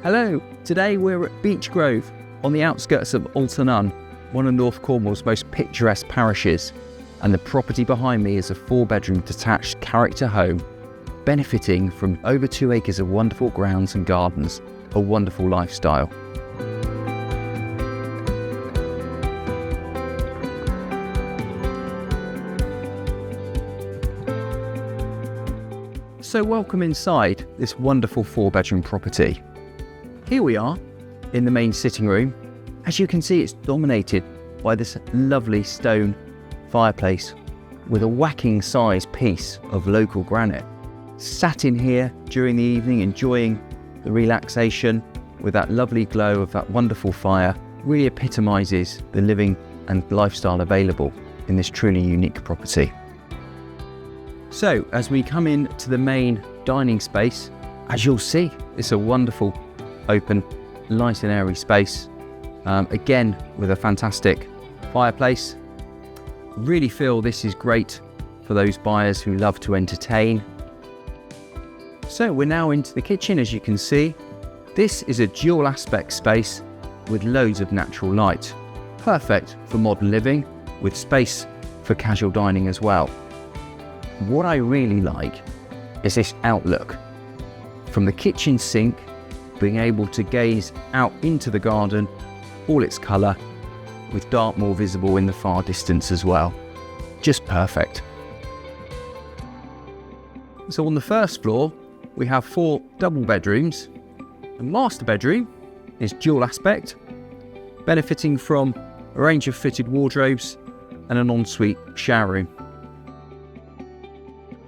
Hello, today we're at Beech Grove on the outskirts of Altarnun, one of North Cornwall's most picturesque parishes, and the property behind me is a 4-bedroom detached character home benefiting from over 2 acres of wonderful grounds and gardens, a wonderful lifestyle. So welcome inside this wonderful 4-bedroom property. Here we are in the main sitting room. As you can see, it's dominated by this lovely stone fireplace with a whacking size piece of local granite. Sat in here during the evening enjoying the relaxation with that lovely glow of that wonderful fire really epitomises the living and lifestyle available in this truly unique property. So as we come in to the main dining space, as you'll see, it's a wonderful open, light and airy space. Again, with a fantastic fireplace. Really feel this is great for those buyers who love to entertain. So we're now into the kitchen. As you can see, this is a dual aspect space with loads of natural light. Perfect for modern living with space for casual dining as well. What I really like is this outlook from the kitchen sink, being able to gaze out into the garden, all its colour, with Dartmoor visible in the far distance as well. Just perfect. So on the first floor, we have 4 double bedrooms. The master bedroom is dual aspect, benefiting from a range of fitted wardrobes and an ensuite shower room.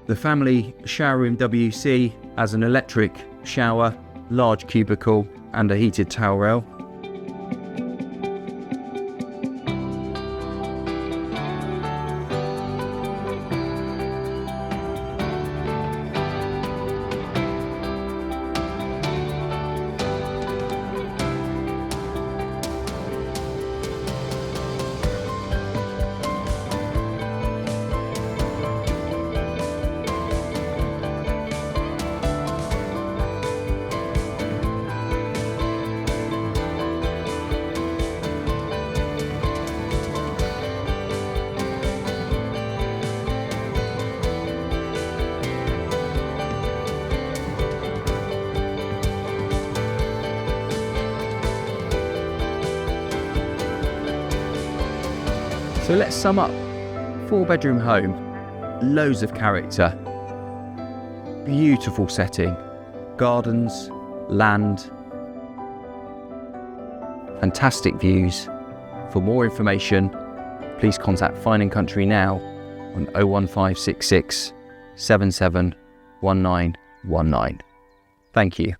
The family shower room WC has an electric shower, large cubicle and a heated towel rail. So let's sum up. 4-bedroom home, loads of character, beautiful setting, gardens, land, fantastic views. For more information, please contact Fine & Country now on 01566 771919. Thank you.